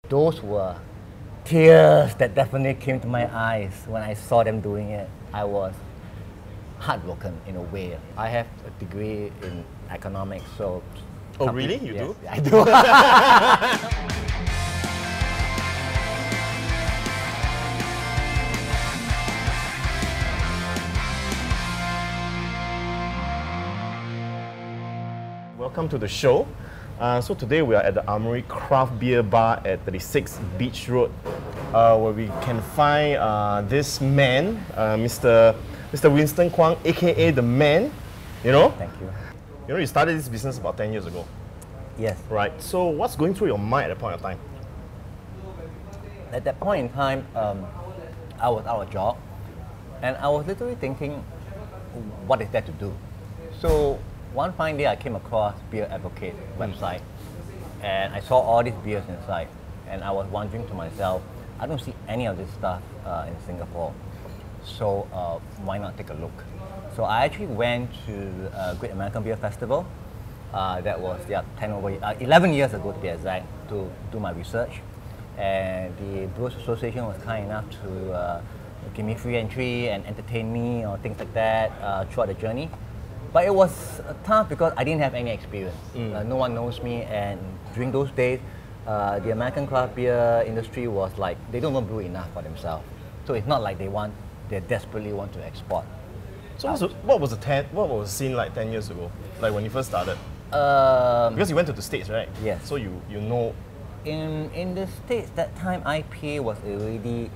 Those were tears that definitely came to my eyes when I saw them doing it. I was heartbroken in a way. I have a degree in economics, so... Oh, really? You yes, do? I do. Welcome to the show. So today we are at the Armory Craft Beer Bar at 36 Beach Road, where we can find this man, Mr. Winston Kwang, aka the Man. You know? Thank you. You know, you started this business about 10 years ago. Yes. Right. So what's going through your mind at that point of time? At that point in time, I was out of job, and I was literally thinking, what is there to do? So one fine day I came across Beer Advocate website, and I saw all these beers inside, and I was wondering to myself, I don't see any of this stuff in Singapore, so why not take a look? So I actually went to Great American Beer Festival. That was 11 years ago to be exact, to do my research, and the Brewers Association was kind enough to give me free entry and entertain me or things like that throughout the journey. But it was tough because I didn't have any experience. No one knows me, and during those days, the American craft beer industry was like, they don't even brew enough for themselves. So it's not like they desperately want to export. So what was the scene like 10 years ago, like when you first started? Because you went to the States, right? Yes. So you know. In the States, that time IPA was already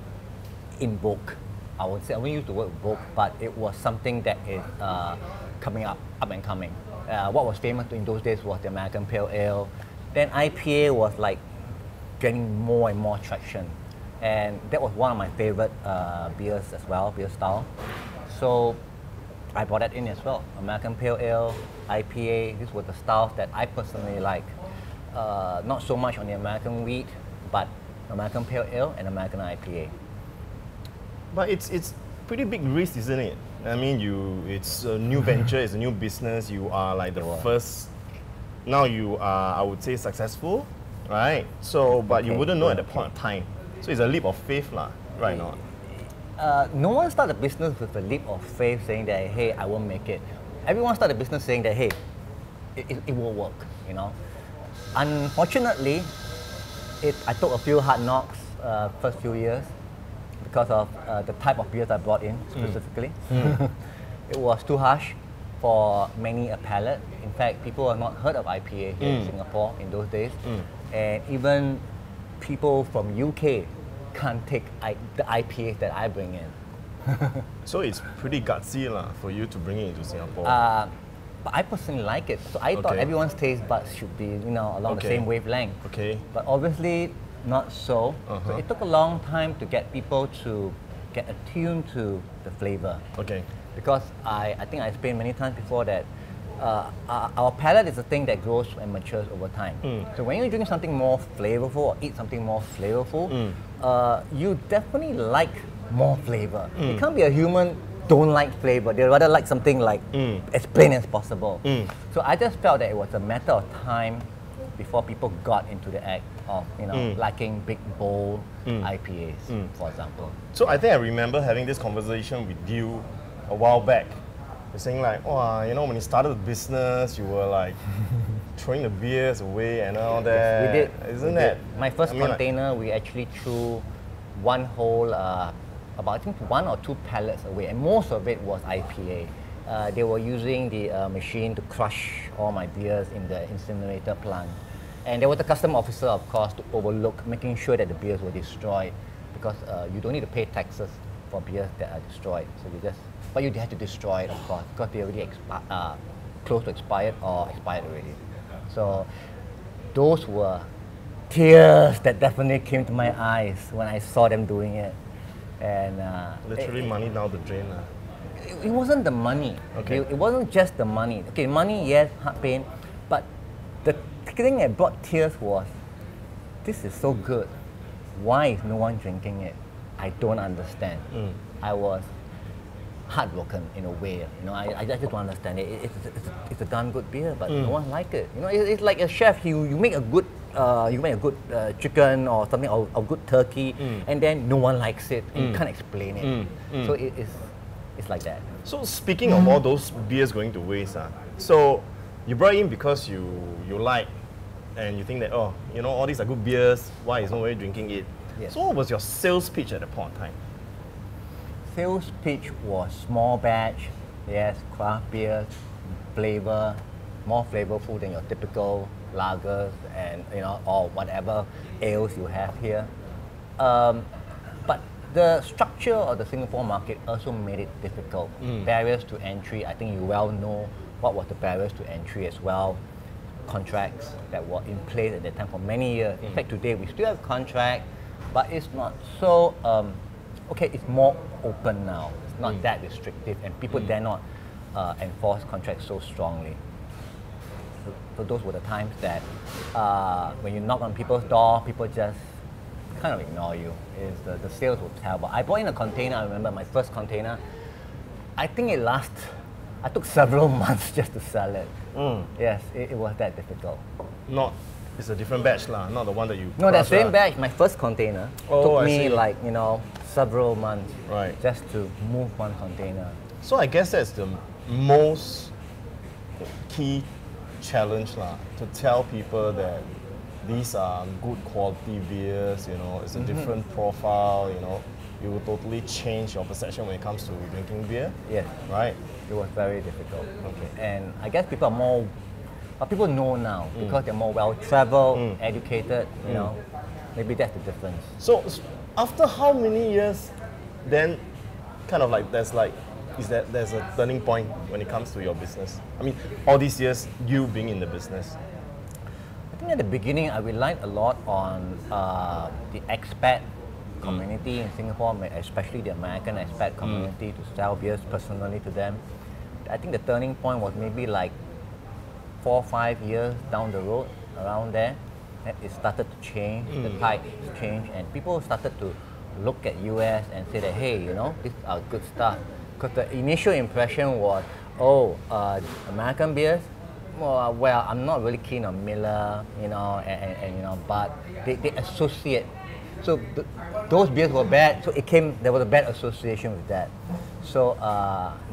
in vogue. I would say, I wouldn't use the word vogue, but it was something that is coming up and coming. What was famous in those days was the American Pale Ale. Then IPA was like getting more and more traction. And that was one of my favorite beers as well, beer style. So I brought that in as well. American Pale Ale, IPA, these were the styles that I personally like. Not so much on the American wheat, but American Pale Ale and American IPA. But it's pretty big risk, isn't it? I mean, it's a new venture, it's a new business. You are like the first. Now you are, I would say, successful, right? So, but you wouldn't know at that point of time. So it's a leap of faith, lah, right now. No one started a business with a leap of faith saying that, hey, I won't make it. Everyone started a business saying that, hey, it will work, you know. Unfortunately, I took a few hard knocks first few years because of the type of beers I brought in specifically. It was too harsh for many a palate. In fact, people have not heard of IPA here in Singapore in those days. And even people from UK can't take the IPA that I bring in. So it's pretty gutsy lah for you to bring it into Singapore. But I personally like it. So I thought everyone's taste buds should be, along the same wavelength. Okay. But obviously not so. So it took a long time to get people to get attuned to the flavor. Okay. Because I think I explained many times before that our palate is a thing that grows and matures over time. So when you drink something more flavorful or eat something more flavorful, you definitely like more flavor. It can't be a human don't like flavor. They rather like something like as plain as possible. So I just felt that it was a matter of time before people got into the act of liking big, bold IPAs, for example. So I think I remember having this conversation with you a while back. You're saying like, oh, when you started the business, you were like throwing the beers away and all that. We did. Isn't that? My first container, we actually threw one whole, about I think 1 or 2 pallets away, and most of it was IPA. They were using the machine to crush all my beers in the incinerator plant. And there was a custom officer, of course, to overlook, making sure that the beers were destroyed, because you don't need to pay taxes for beers that are destroyed. So but you had to destroy it, of course, because they already close to expired or expired already. So those were tears that definitely came to my eyes when I saw them doing it. And literally money down the drain. It wasn't the money. Okay. It wasn't just the money. Okay, money, yes, heart pain, but the thing that brought tears was, this is so good. Why is no one drinking it? I don't understand. I was heartbroken in a way. I just don't understand it. It's a darn good beer, but no one likes it. It's like a chef. You make a good you make a good chicken or something, or a good turkey, and then no one likes it, and you can't explain it. So it's like that. So speaking of all those beers going to waste, so you brought in because you like, and you think that, oh, you know, all these are good beers, why is nobody drinking it? Yes. So what was your sales pitch at that point in time? Sales pitch was small batch, yes, craft beers, flavor, more flavorful than your typical lagers and, you know, or whatever ales you have here. But the structure of the Singapore market also made it difficult. Barriers to entry, I think you well know what was the barriers to entry as well. Contracts that were in place at that time for many years. In fact, today we still have contract, but it's not so, okay, it's more open now. It's not that restrictive, and people dare not enforce contracts so strongly. So those were the times that when you knock on people's door, people just kind of ignore you. The sales were terrible. I bought in a container, I remember my first container. I think I took several months just to sell it. Yes, it was that difficult. It's a different batch lah, not the one that you... No, that same batch, my first container, took me like, you know, several months just to move one container. So I guess that's the most key challenge lah, to tell people that these are good quality beers, you know, it's a different profile, you know, it will totally change your perception when it comes to drinking beer. Yes. Right? It was very difficult. Okay. And I guess people are more, but people know now because they're more well-traveled, educated, you know, maybe that's the difference. So after how many years then kind of like there's a turning point when it comes to your business? I mean, all these years you being in the business. I think at the beginning I relied a lot on the expat community in Singapore, especially the American expat community, to sell beers personally to them. I think the turning point was maybe like 4 or 5 years down the road, around there. It started to change, the tide changed, and people started to look at US and say that, hey, you know, these are good stuff. Because the initial impression was, oh, American beers, well, I'm not really keen on Miller, you know, and you know, but they associate. So those beers were bad, so there was a bad association with that. So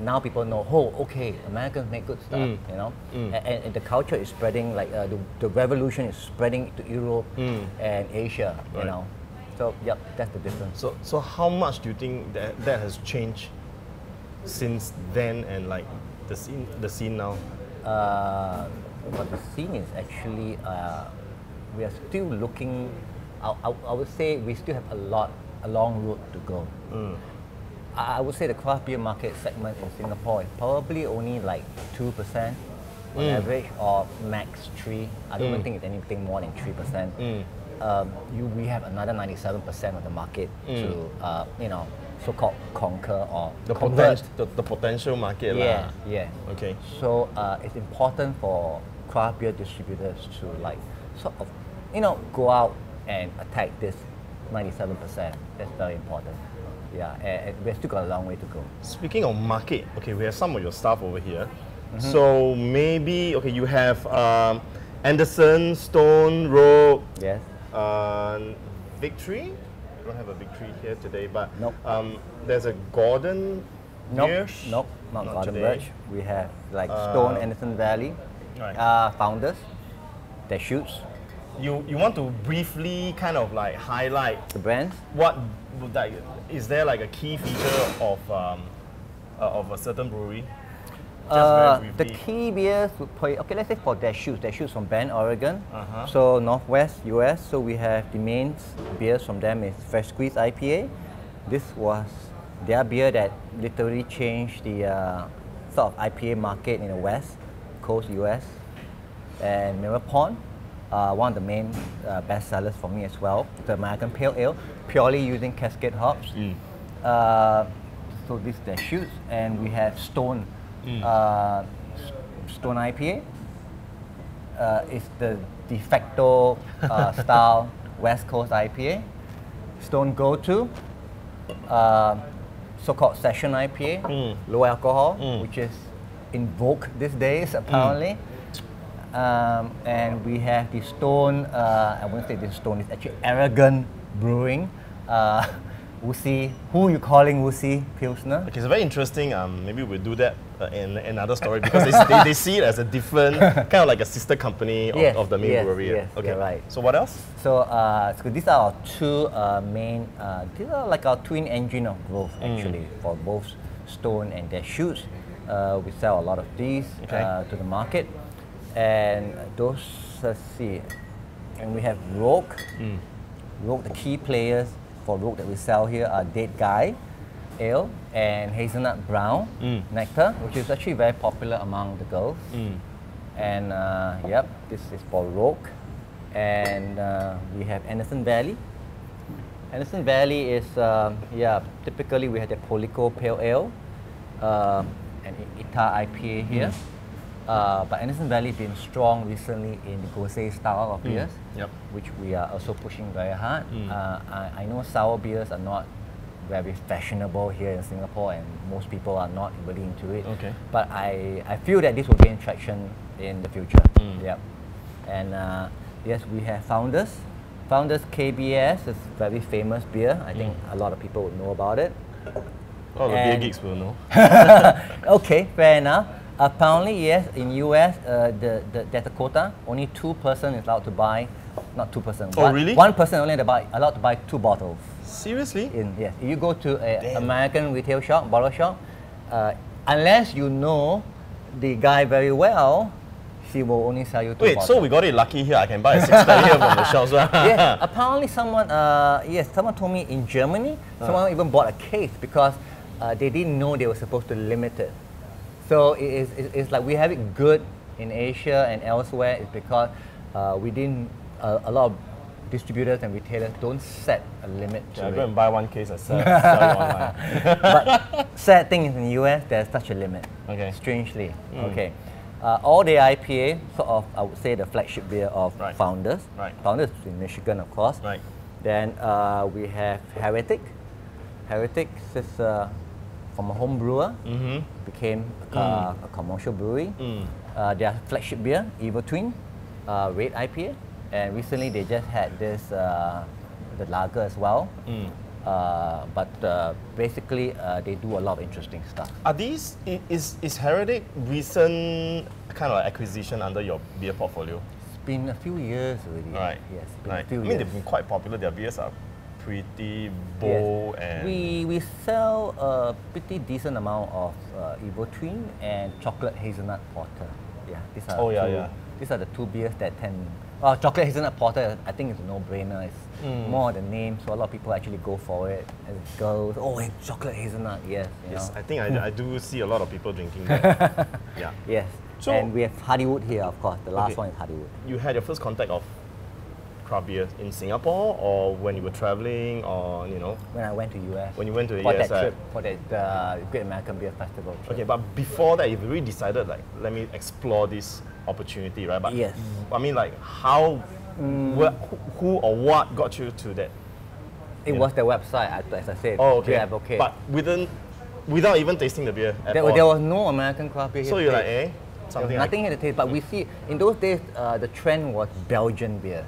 now people know, oh, okay, Americans make good stuff, you know, and the culture is spreading, like the revolution is spreading to Europe and Asia, you know. So yep, that's the difference. So how much do you think that has changed since then, and like the scene now? But the scene is actually, we are still looking. I would say we still have a long road to go. I would say the craft beer market segment in Singapore is probably only like 2% on average, or max 3%. I don't even think it's anything more than 3%. We have another 97% of the market to, you know, so-called conquer or convert. The potential market. Yeah, yeah. Okay. So it's important for craft beer distributors to like sort of, you know, go out and attack this 97%. That's very important. Yeah, and we've still got a long way to go. Speaking of market, okay, we have some of your stuff over here. So maybe, okay, you have Anderson, Stone, Rogue, yes, Victory. I don't have a Victory here today, but nope. There's a Gordon Birch. Nope, not Gordon today. Birch. We have like Stone, Anderson Valley, Founders, their shoots. You want to briefly kind of like highlight the brands? What would that, is there like a key feature of a certain brewery? Just very the briefly. key beers would play, okay, let's say for their shoots from Bend, Oregon. So Northwest US. So we have the main beers from them is Fresh Squeeze IPA. This was their beer that literally changed the sort of IPA market in the West Coast US. And Mirror Pond, one of the main best sellers for me as well. The American Pale Ale, purely using Cascade hops. So this is their shoots, and we have Stone. Stone IPA. It's the de facto style West Coast IPA. Stone Go-To, so-called session IPA, low alcohol, which is in vogue these days apparently. And we have the Stone, I won't say the Stone, it's actually Arrogant Brewing. Wussy, who are you calling Wussy Pilsner? Okay, it's very interesting. Maybe we'll do that in another story because they see it as a different, kind of like a sister company of the main brewery. Yes, okay, you're right. So what else? So, so these are our two main, these are like our twin engine of growth actually for both Stone and their shoots. We sell a lot of these to the market. And those, let's see, and we have Rogue. Rogue, the key players for Rogue that we sell here are Dead Guy Ale and Hazelnut Brown Nectar, which is actually very popular among the girls. And yep, this is for Rogue. And we have Anderson Valley. Anderson Valley is, typically we have the Polico Pale Ale and Ita IPA here. But Anderson Valley been strong recently in the Gose style of beers, which we are also pushing very hard. I know sour beers are not very fashionable here in Singapore, and most people are not really into it. But I feel that this will gain traction in the future. And yes, we have Founders. Founders KBS is a very famous beer. I think a lot of people would know about it. All the beer geeks will know. Okay, fair enough. Apparently, yes, in US, there's a quota. Only 2 persons is allowed to buy, not 2 persons. Oh, really? 1 person only allowed to buy 2 bottles. Seriously? Yes. If you go to an American retail shop, bottle shop, unless you know the guy very well, he will only sell you 2 bottles. So we got it lucky here. I can buy a 6-pack here from the shelves. Yeah, apparently someone, someone told me in Germany, someone even bought a case because they didn't know they were supposed to limit it. So it's like we have it good in Asia and elsewhere. It's because we didn't, a lot of distributors and retailers don't set a limit to it. Go and buy 1 case and sell it online. But sad thing is in the US, there's such a limit, strangely. All the IPA, sort of, I would say the flagship beer of Founders. Founders is in Michigan, of course. Then we have Heretic. Heretic is from a home brewer, became a commercial brewery. Their flagship beer, Evil Twin, Red IPA, and recently they just had this, the lager as well. But basically, they do a lot of interesting stuff. Are these, is Heretic recent kind of like acquisition under your beer portfolio? It's been a few years already. Yes, been a few years. They've been quite popular. Their beers are pretty bold and... We sell a pretty decent amount of Evil Twin and Chocolate Hazelnut Porter. These are these are the 2 beers that tend... Chocolate Hazelnut Porter, I think it's a no-brainer. It's more the name, so a lot of people actually go for it. As girls, hey, chocolate hazelnut, yes. I think I do see a lot of people drinking that. Yes. So, and we have Hardywood here, of course. The last one is Hardywood. You had your first contact of craft beer in Singapore, or when you were traveling, or when I went to US. When you went to the for US, that trip, for that Great American Beer Festival trip. Okay, but before that, you've really decided, like, let me explore this opportunity, right? But yes. I mean, like, how, who or what got you to that? It was the website, as I said. Okay. Beer Advocate. But without even tasting the beer at there was no American craft beer here. So you're like, something nothing here to taste, but we see, in those days, the trend was Belgian beers.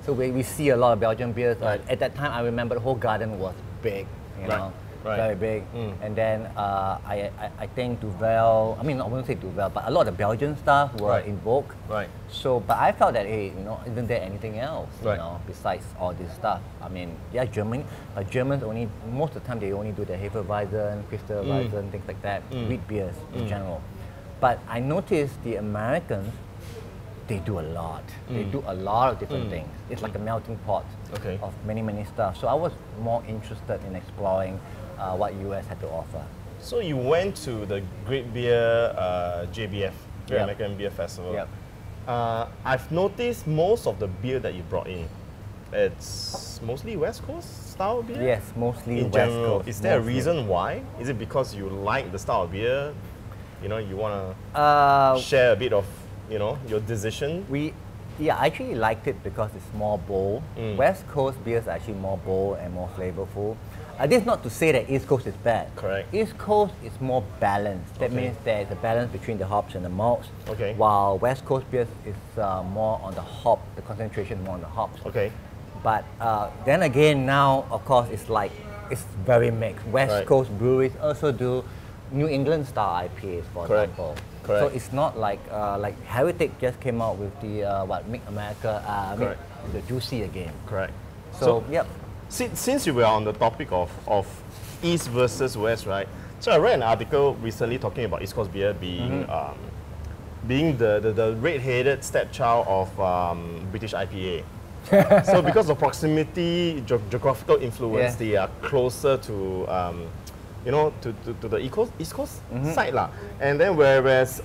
So we see a lot of Belgian beers. At that time, I remember the whole garden was big, you know, very big. And then I think Duvel, I wouldn't say Duvel, but a lot of the Belgian stuff were in vogue. So, but I felt that, hey, isn't there anything else, besides all this stuff? Germans only, most of the time, they only do the Hefeweizen, Crystalweizen, things like that, wheat beers in general. But I noticed the Americans, they do a lot. They do a lot of different things. It's like a melting pot of many stuff. So I was more interested in exploring what US had to offer. So you went to the Great Beer JBF, Great American Beer Festival. I've noticed most of the beer that you brought in, it's mostly West Coast style beer? Yes, mostly in West general. Coast. Is there a reason why? Is it because you like the style of beer? You want to share a bit of, your decision? I actually liked it because it's more bold. West Coast beers are actually more bold and more flavorful. This is not to say that East Coast is bad. Correct. East Coast is more balanced. That Okay. means there is a balance between the hops and the malts. Okay. While West Coast beers is more on the hop, the concentration more on the hops. Okay. But then again, now of course it's very mixed. West Right. Coast breweries also do New England style IPAs, for Correct. example. Correct. So it's not like Heritage just came out with the Make America, Correct. the Juicy again. Correct. So yep. Since you were on the topic of East versus West, right? So I read an article recently talking about East Coast beer being being the red-headed stepchild of British IPA. So because of proximity, geographical influence, Yeah. they are closer to to the East Coast side lah. And then whereas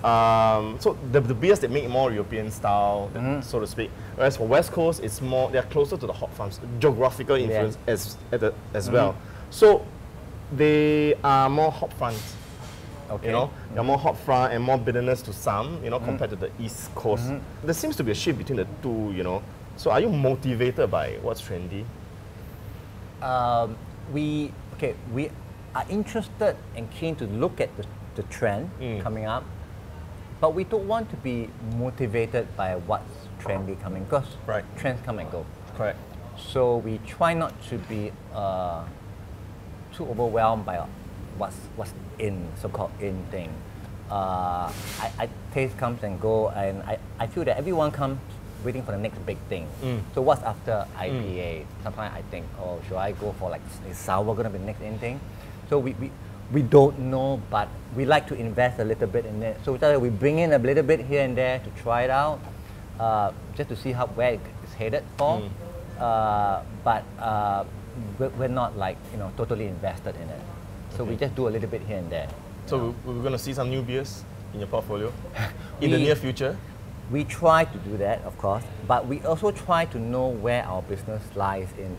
so the beers that make more European style, so to speak. Whereas for West Coast, it's more they're closer to the hop farms, geographical influence as well. So they are more hop front. Okay. You know, they're more hop front and more bitterness to some, you know, compared to the East Coast. There seems to be a shift between the two, you know. So are you motivated by what's trendy? We are interested and keen to look at the trend coming up, but we don't want to be motivated by what's trendy coming, because Right. trends come and go. Correct. So we try not to be too overwhelmed by what's in, so-called in thing. Taste comes and go, and I feel that everyone comes waiting for the next big thing. So what's after IPA? Sometimes I think, oh, should I go for like, is sour gonna be the next in thing? So we don't know, but we like to invest a little bit in it. So we bring in a little bit here and there to try it out, just to see where it's headed for. But we're not like totally invested in it. So we just do a little bit here and there. So we're going to see some new beers in your portfolio in the near future? We try to do that, of course, but we also try to know where our business lies in.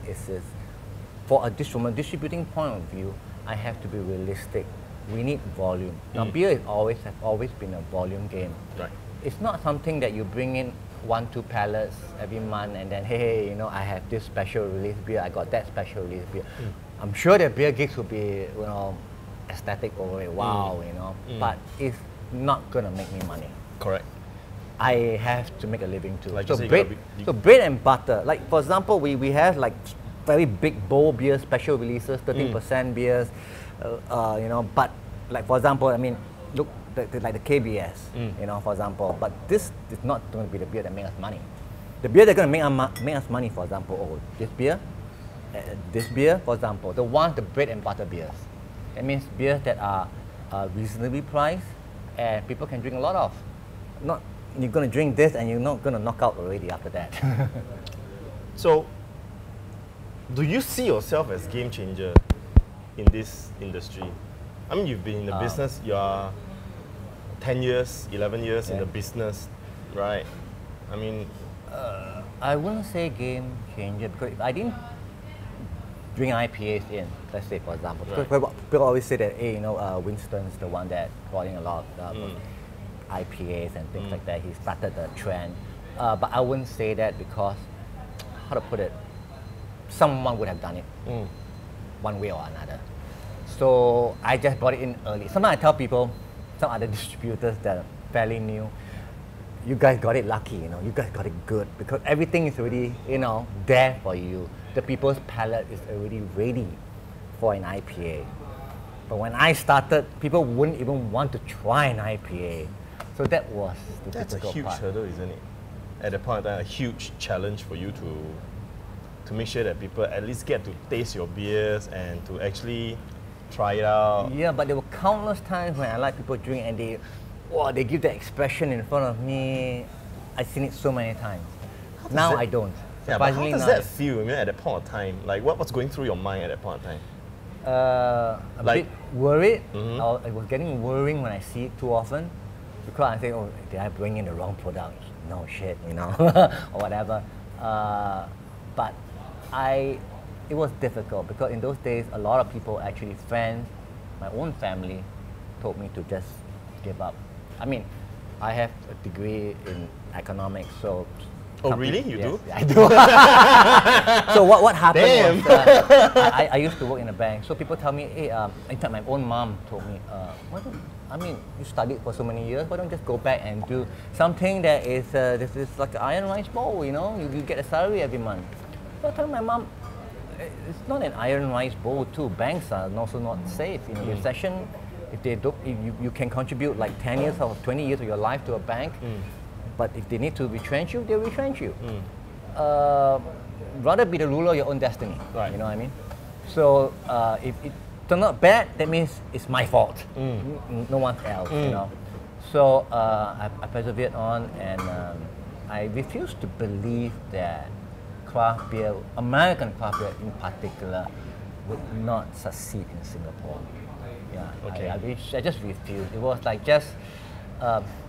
From a distributing point of view, I have to be realistic. We need volume. Now, beer has always been a volume game. Right. It's not something that you bring in 1-2 pallets every month and then, hey, I have this special release beer, I got that special release beer. I'm sure that beer gigs will be, ecstatic over it, wow, but it's not gonna make me money. Correct. I have to make a living too. Like so you say, bread and butter. Like for example, we have like very big bold beers, special releases, 13% beers, But like for example, I mean, look like the KBS, for example. But this is not going to be the beer that makes us money. The beer that's going to make us money, for example, this beer, for example, the bread and butter beers. That means beers that are reasonably priced and people can drink a lot of. Not you're going to drink this and you're not going to knock out already after that. So, do you see yourself as game changer in this industry? I mean, you've been in the business, you are 10 years, 11 years in the business, right? I mean... I wouldn't say game changer, because if I didn't bring IPAs in, let's say for example, because people always say that, hey, Winston's the one that brought in a lot of IPAs and things like that. He started the trend. But I wouldn't say that because, how to put it, someone would have done it one way or another. So I just brought it in early. Sometimes I tell people, some other distributors that are fairly new, you guys got it lucky, you guys got it good because everything is already, there for you. The people's palate is already ready for an IPA. But when I started, people wouldn't even want to try an IPA. So that was the That's a difficult huge part. hurdle, isn't it? At that point of time, a huge challenge for you to make sure that people at least get to taste your beers and to actually try it out. Yeah, but there were countless times when I let people drink and they give that expression in front of me. I've seen it so many times. Now I don't. Yeah, but how Surprisingly does now that feel? I mean, at that point of time, like what's going through your mind at that point of time? a bit worried. I was getting worrying when I see it too often because I think, oh, did I bring in the wrong product? No shit, or whatever. But it was difficult because in those days, a lot of people, actually friends, my own family, told me to just give up. I mean, I have a degree in economics, so Oh, really? You do? I do. So what happened was, I used to work in a bank. So people tell me, hey, in fact, my own mom told me, you studied for so many years, why don't you just go back and do something that is, this is like an iron rice bowl, you know, you get a salary every month. So I told my mom, it's not an iron rice bowl too. Banks are also not safe. In a recession, if you can contribute like 10 years or 20 years of your life to a bank, but if they need to retrench you, they'll retrench you. Rather be the ruler of your own destiny. Right. You know what I mean? So if it turned out bad, that means it's my fault. No one else. You know. So I persevered on, and I refuse to believe that craft beer, American craft beer in particular, would not succeed in Singapore. Yeah. Okay. I just refused. It was like just.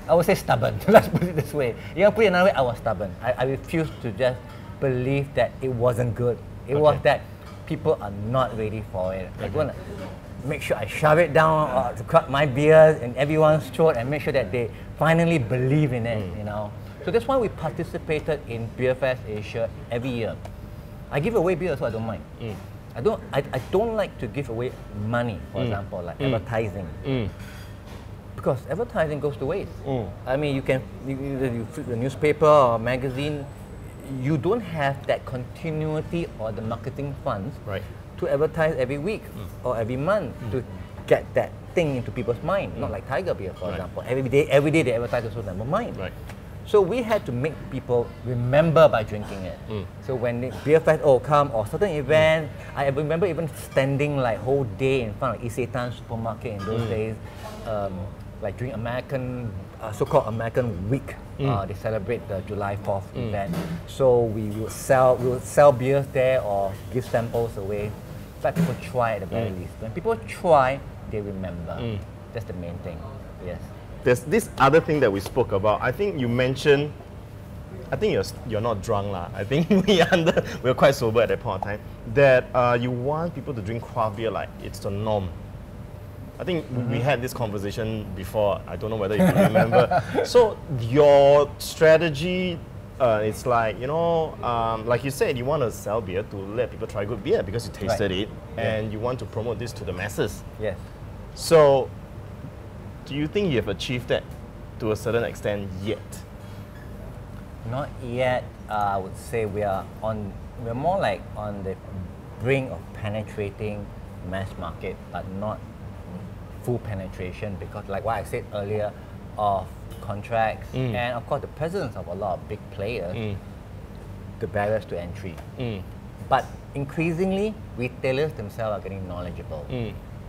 I would say stubborn, let's put it this way. You know, put it another way, I was stubborn. I refused to just believe that it wasn't good. It was that people are not ready for it. I'm going to make sure I shove it down to cut my beers in everyone's throat and make sure that they finally believe in it, you know. So that's why we participated in Beer Fest Asia every year. I give away beer, so I don't mind. I don't like to give away money, for example, like advertising. Because advertising goes to waste. I mean, you flip the newspaper or magazine, you don't have that continuity or the marketing funds to advertise every week or every month to get that thing into people's mind. Not like Tiger Beer, for example. Every day they advertise also never mind. So we had to make people remember by drinking it. So when the Beer Fest come or certain event, I remember even standing like whole day in front of Isetan supermarket in those days. Like during American, so-called American Week, they celebrate the July 4th event. So we would sell beers there or give samples away. Let people try at the very least. When people try, they remember. That's the main thing. Yes. There's this other thing that we spoke about. I think you mentioned. I think you're not drunk lah. I think we were quite sober at that point of time. That you want people to drink craft beer like it's the norm. I think we had this conversation before. I don't know whether you can remember. So your strategy, it's like, you know, like you said, you want to sell beer to let people try good beer because you tasted it, and you want to promote this to the masses. Yes. So do you think you have achieved that to a certain extent yet? Not yet. I would say we're more like on the brink of penetrating mass market, but not full penetration, because like what I said earlier, of contracts and of course the presence of a lot of big players, the barriers to entry. But increasingly, retailers themselves are getting knowledgeable.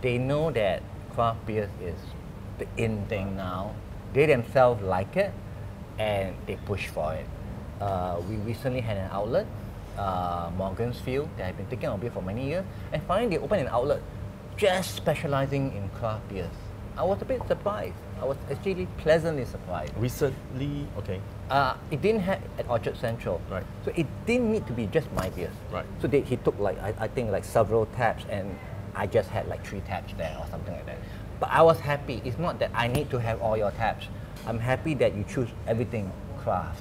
They know that craft beer is the in thing now. They themselves like it and they push for it. We recently had an outlet, Morgansfield, that have been taking our beer for many years, and finally they opened an outlet just specializing in craft beers. I was a bit surprised. I was actually pleasantly surprised. Recently, okay. It didn't have at Orchard Central. Right. So it didn't need to be just my beers. Right. So he took like, I think like several taps, and I just had like 3 taps there or something like that. But I was happy. It's not that I need to have all your taps. I'm happy that you choose everything craft.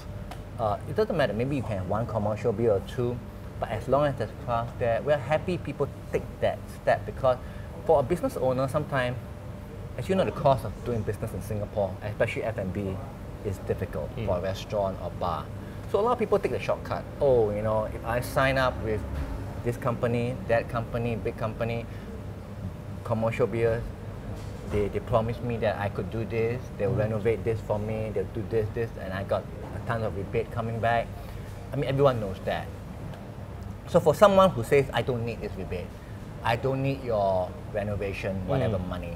It doesn't matter, maybe you can have 1 commercial beer or 2, but as long as there's craft there, we're happy people take that step, because for a business owner, sometimes, as you know, the cost of doing business in Singapore, especially F&B, is difficult for a restaurant or bar. So a lot of people take the shortcut. Oh, you know, if I sign up with this company, that company, big company, commercial beers, they promised me that I could do this, they'll renovate this for me, they'll do this, and I got a ton of rebate coming back. I mean, everyone knows that. So for someone who says, I don't need this rebate, I don't need your renovation, whatever money,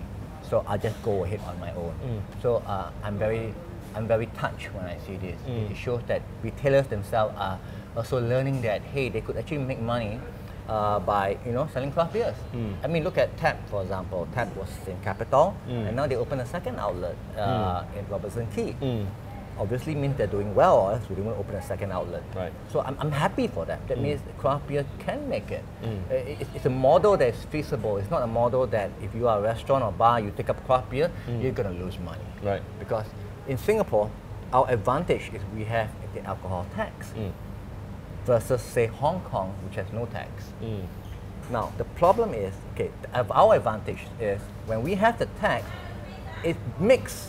so I'll just go ahead on my own. So I'm very touched when I see this. It shows that retailers themselves are also learning that, hey, they could actually make money by, you know, selling craft beers. I mean, look at Tap, for example. Tap was in Capital, and now they opened a second outlet in Robertson Quay. Obviously means they're doing well, or else we didn't open a second outlet. Right. So I'm happy for that. That means craft beer can make it. It's a model that is feasible. It's not a model that if you are a restaurant or bar, you take up craft beer, you're going to lose money. Right. Because in Singapore, our advantage is we have the alcohol tax versus say Hong Kong, which has no tax. Now the problem is, okay, our advantage is when we have the tax, it makes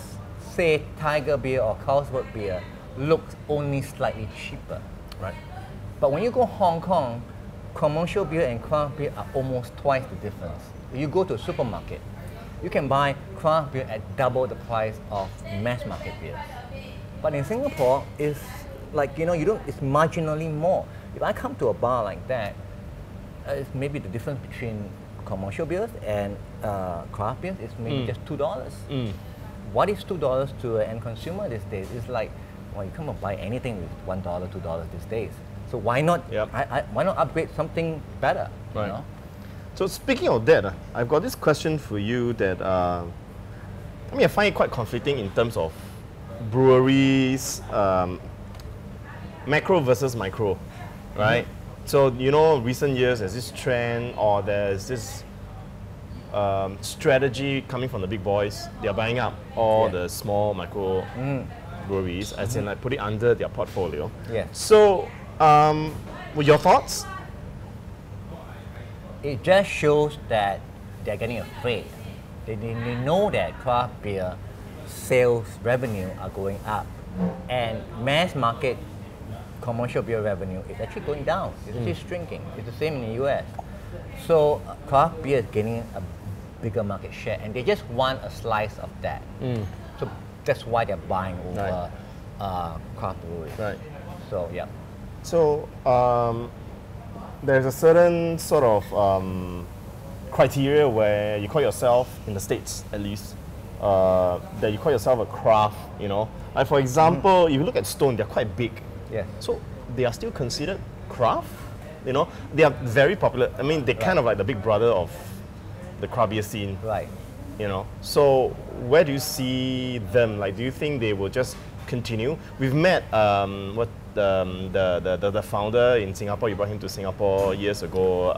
say Tiger beer or Carlsberg beer look only slightly cheaper. Right. But when you go Hong Kong, commercial beer and craft beer are almost twice the difference. If you go to a supermarket, you can buy craft beer at double the price of mass market beer. But in Singapore, it's like, it's marginally more. If I come to a bar like that, it's maybe the difference between commercial beers and craft beers is maybe just $2. What is $2 to an end consumer these days? It's like, well, you can't buy anything with $1, $2 these days. So why not? Why not upgrade something better? Right. So speaking of that, I've got this question for you that I find it quite conflicting in terms of breweries, macro versus micro, right? So recent years there's this trend, or there's this strategy coming from the big boys. They're buying up all the small micro breweries, as in like put it under their portfolio. So, your thoughts? It just shows that they're getting afraid. They know that craft beer sales revenue are going up, and mass market commercial beer revenue is actually going down. It's actually shrinking. It's the same in the US. So craft beer is gaining a bigger market share, and they just want a slice of that. So that's why they're buying over craft breweries. Right. So yeah. So there's a certain sort of criteria where you call yourself, in the States at least, that you call yourself a craft, Like for example, if you look at Stone, they're quite big. Yes. So they are still considered craft, They are very popular. I mean, they're kind of like the big brother of the craft beer scene. Right. So where do you see them? Like, do you think they will just continue? We've met the founder in Singapore. You brought him to Singapore years ago.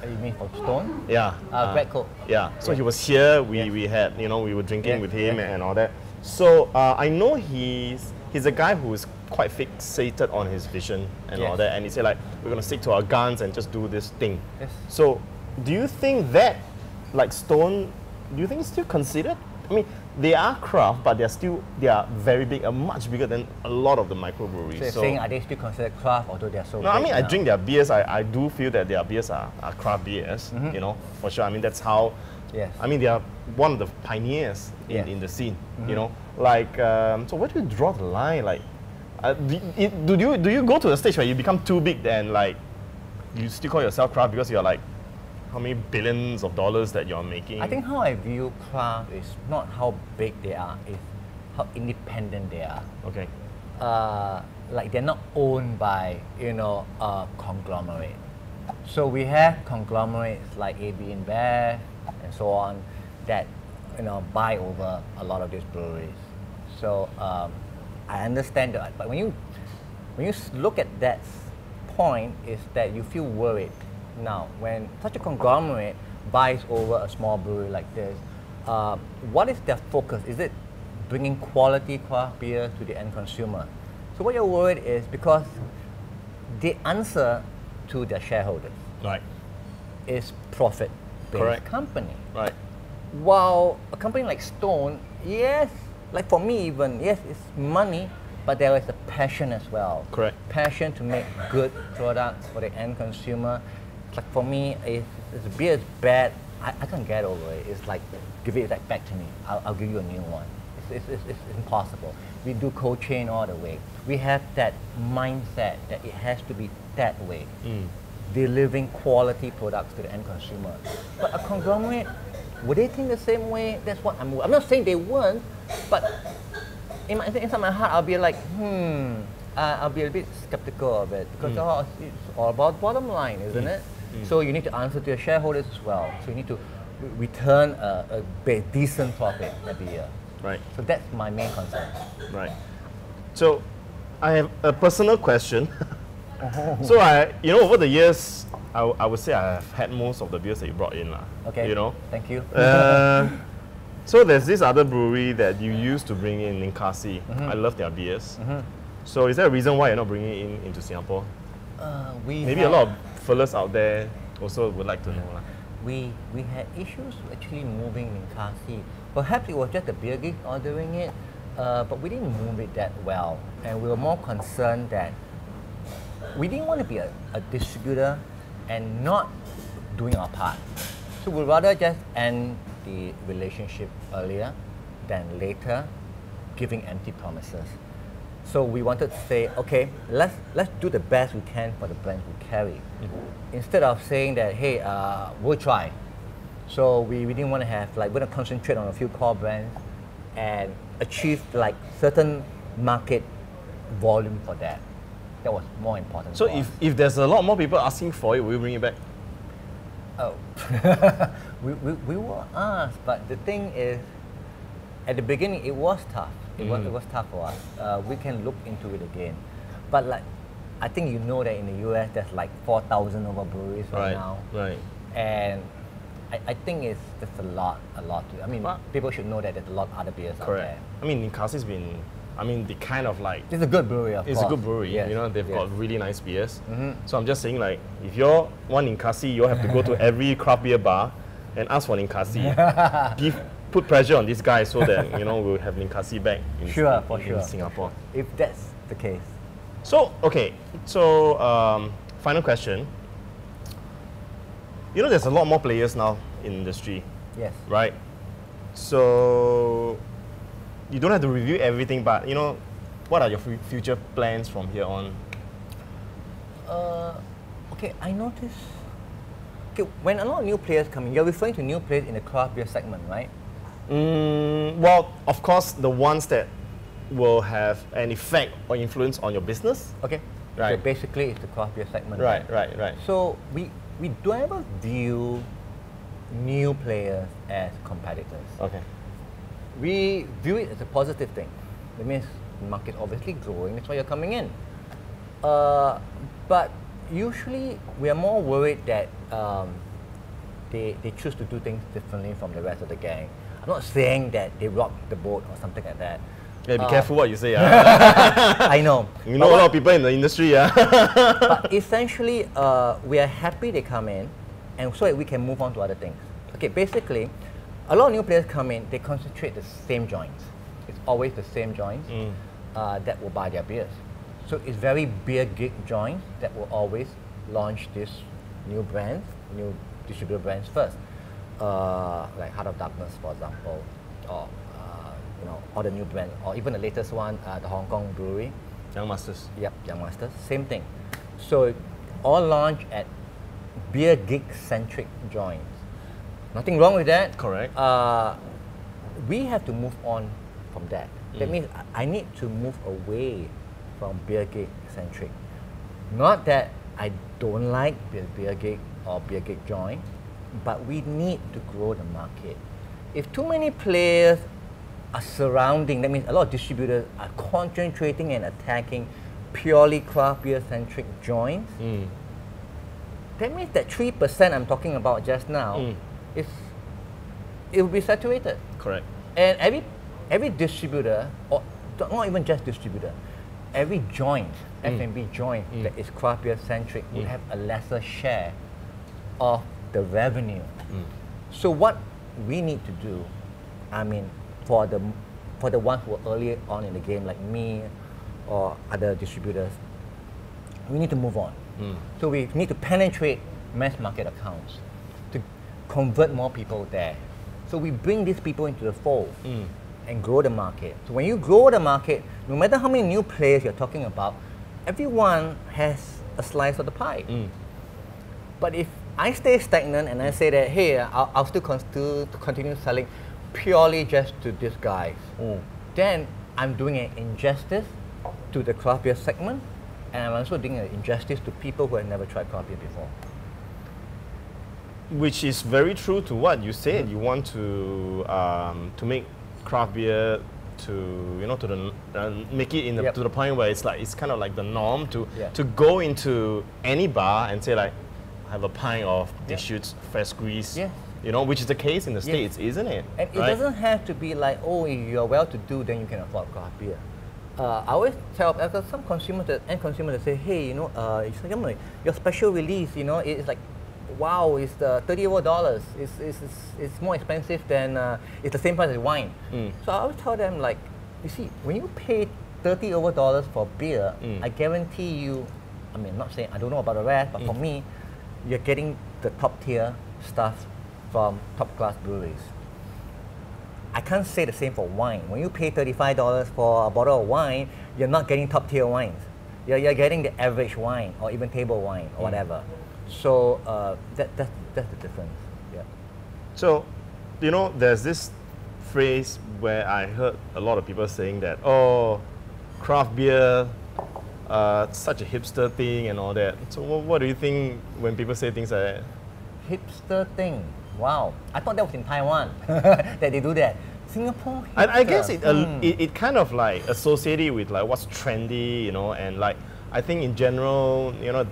You mean for Stone? Yeah. Greg Cook. Yeah. So he was here. We had, we were drinking with him and all that. So I know he's a guy who is quite fixated on his vision and all that. And he said, like, we're going to stick to our guns and just do this thing. Yes. So do you think that, like Stone, do you think it's still considered? I mean, they are craft, but they are very big, much bigger than a lot of the microbreweries. So you're saying, are they still considered craft, although they're so big? I mean, I drink their beers. I do feel that their beers are craft beers, for sure. I mean, that's how, I mean, they are one of the pioneers in the scene, Like, so where do you draw the line? Like, do you go to a stage where you become too big and, like, you still call yourself craft because you're like, how many billions of dollars that you're making? I think how I view craft is not how big they are, it's how independent they are. Okay. Like they're not owned by, a conglomerate. So we have conglomerates like AB InBev and so on that, buy over a lot of these breweries. So I understand that, but when you look at that point, is that you feel worried. Now, when such a conglomerate buys over a small brewery like this, what is their focus? Is it bringing quality craft beer to the end consumer? So what you're worried is because they answer to their shareholders. Right. It's profit-based company. Right. While a company like Stone, yes, like for me even, yes, it's money, but there is a passion as well. Correct. Passion to make good products for the end consumer. Like for me, if the beer is bad, I can't get over it. It's like, give it back to me. I'll give you a new one. It's impossible. We do cold chain all the way. We have that mindset that it has to be that way. Delivering quality products to the end consumer. But a conglomerate, would they think the same way? That's what I'm not saying they weren't, but inside my heart, I'll be like, I'll be a bit skeptical of it because it's all about bottom line, isn't it? So you need to answer to your shareholders as well. So you need to return a decent profit every year. Right. So that's my main concern. Right. So I have a personal question. So over the years, I would say I have had most of the beers that you brought in. Okay. You know? Thank you. So there's this other brewery that you used to bring in Ninkasi. I love their beers. So is there a reason why you're not bringing it into Singapore? Maybe a lot of fellas out there also would like to know. We had issues actually moving Ninkasi. Perhaps it was just the beer geek ordering it, but we didn't move it that well. And we were more concerned that we didn't want to be a distributor and not doing our part. So we'd rather just end the relationship earlier than later giving empty promises. So we wanted to say, okay, let's do the best we can for the brands we carry. Instead of saying that, hey, we'll try. So we didn't want to have, like, we're going to concentrate on a few core brands and achieve like certain market volume for that. That was more important. So if there's a lot more people asking for it, will you bring it back? Oh, we were asked, but the thing is, at the beginning it was tough. It was tough for us. We can look into it again, but like, I think you know that in the US there's like 4,000 over breweries right now. Right. And I think it's just a lot to. I mean, people should know that there's a lot of other beers out there. I mean, Ninkasi's been, the kind of like... It's a good brewery, of course. It's a good brewery, yes. you know, they've got really nice beers. So I'm just saying, like, if you're one Ninkasi, you have to go to every craft beer bar and ask for Ninkasi. Put pressure on this guy so that, you know, we'll have Ninkasi back in Singapore. If that's the case. So, okay, final question. You know, there's a lot more players now in the industry. Yes. Right? So, you don't have to review everything, but, you know, what are your future plans from here on? Okay, I noticed. Okay, when a lot of new players come in, you're referring to new players in the craft beer segment, right? Well, of course, the ones that will have an effect or influence on your business. Okay. Right. So basically, it's the craft beer segment. Right. So we don't ever view new players as competitors. Okay. We view it as a positive thing. That means the market obviously growing, that's why you're coming in. But usually we are more worried that they choose to do things differently from the rest of the gang. I'm not saying that they rock the boat or something like that. Yeah, be careful what you say. I know. You know a lot of people in the industry. But essentially, we are happy they come in, and so that we can move on to other things. Okay, basically, a lot of new players come in, they concentrate the same joints. It's always the same joints that will buy their beers. So it's very beer geek joints that will always launch these new brands, new distributor brands first. Like Heart of Darkness, for example, or you know, all the new brands, or even the latest one, the Hong Kong brewery. Young Masters. Yep, Young Masters, same thing. So all launched at beer geek-centric joints. Nothing wrong with that. Correct. We have to move on from that. That means I need to move away from beer geek-centric. Not that I don't like beer geek or beer geek joint, but we need to grow the market. If too many players are surrounding, that means a lot of distributors are concentrating and attacking purely craft beer centric joints, that means that 3% I'm talking about just now, it will be saturated. Correct. And every distributor, or not even just distributor, every joint, F&B joint that is craft beer centric will have a lesser share of the revenue. So what we need to do, I mean, for the ones who are early on in the game, like me or other distributors, we need to move on. So we need to penetrate mass market accounts to convert more people there. So we bring these people into the fold and grow the market. So when you grow the market, no matter how many new players you're talking about, everyone has a slice of the pie. But if I stay stagnant and I say that, hey, I'll still continue selling purely just to these guys, then I'm doing an injustice to the craft beer segment, and I'm also doing an injustice to people who have never tried craft beer before. Which is very true to what you said. You want to make craft beer make it to the point where it's kind of like the norm to go into any bar and say like, I have a pint of Deschutes fresh squeeze You know, which is the case in the States, isn't it? And it doesn't have to be like, oh, if you're well-to-do, then you can afford craft beer. I always tell some consumers, end consumers, that say, hey, you know, your special release, you know, it's like, wow, it's $30 over. It's more expensive than it's the same price as wine. So I always tell them, like, you see, when you pay $30 over for beer, I guarantee you. I mean, I'm not saying I don't know about the rest, but for me, you're getting the top tier stuff from top class breweries. I can't say the same for wine. When you pay $35 for a bottle of wine, you're not getting top tier wines. You're getting the average wine or even table wine or whatever. So that's the difference. Yeah. So, you know, there's this phrase where I heard a lot of people saying that, oh, craft beer, such a hipster thing and all that. So what do you think when people say things like that? Hipster thing? Wow. I thought that was in Taiwan, that they do that. Singapore hipster. I guess it kind of like associated with like what's trendy, you know, and like I think in general, you know,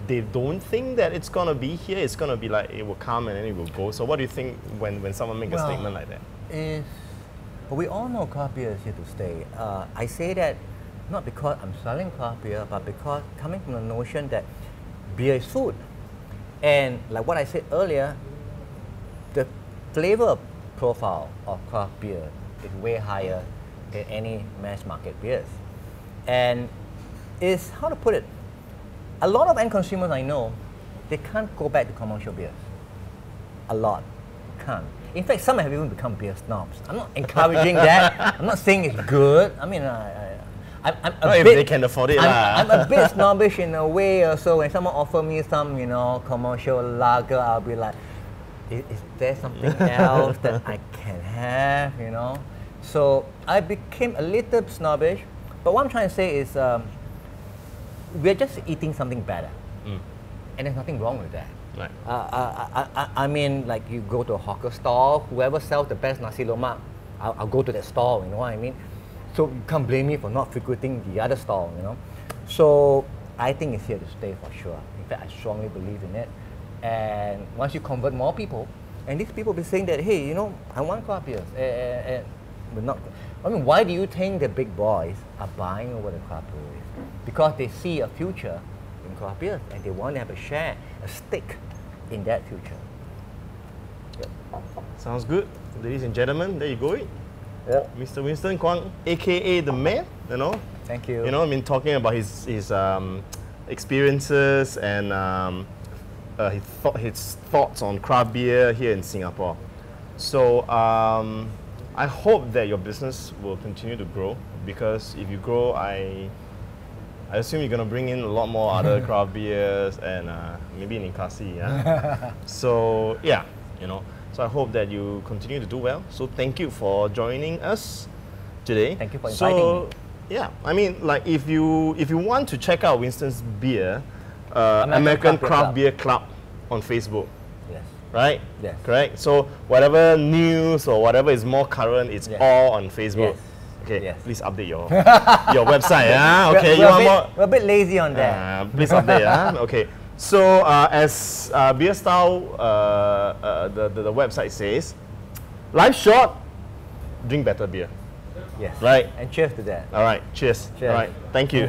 they don't think that it's gonna be here. It's gonna be like it will come and then it will go. So what do you think when someone makes a statement like that? But we all know craft beer is here to stay. I say that not because I'm selling craft beer, but because coming from the notion that beer is food. And like what I said earlier, the flavor profile of craft beer is way higher than any mass market beers. And it's, how to put it, a lot of end consumers I know, they can't go back to commercial beers. A lot can't. In fact, some have even become beer snobs. I'm not encouraging that. I'm not saying it's good. I mean, I'm a bit, if they can afford it. I'm a bit snobbish in a way or so. When someone offer me some, you know, commercial lager, I'll be like, is there something else that I can have, you know? So I became a little snobbish. But what I'm trying to say is we're just eating something better. And there's nothing wrong with that. Right. I mean, like you go to a hawker stall, whoever sells the best nasi lemak, I'll go to that stall, you know what I mean? So you can't blame me for not frequenting the other stall, you know? So I think it's here to stay for sure. In fact, I strongly believe in it. And once you convert more people, and these people be saying that, hey, you know, I want craft beers. And we're not, I mean, why do you think the big boys are buying over the craft breweries? Because they see a future in craft beers and they want to have a share, a stake in that future. Yep. Sounds good. Ladies and gentlemen, there you go. Yep. Mr. Winston Kwang, aka the man, you know. Thank you. You know, I mean, talking about his experiences and his thoughts on craft beer here in Singapore. So I hope that your business will continue to grow, because if you grow, I assume you're going to bring in a lot more other craft beers and maybe in Ninkasi. Yeah? So yeah, you know. So I hope that you continue to do well. So thank you for joining us today. Thank you for inviting me. Yeah, I mean, like if you want to check out Winston's beer, American Craft Beer Club on Facebook. Yes. Right? Yes. Correct? So whatever news or whatever is more current, it's all on Facebook. Yes. Okay, Yes. please update your website. Okay, we're a bit lazy on that. Please update. Okay. So as Beerstyle, the website says, life short, drink better beer. Yes. Right. And cheers to that. All right. Cheers. Cheers. All right. Thank you.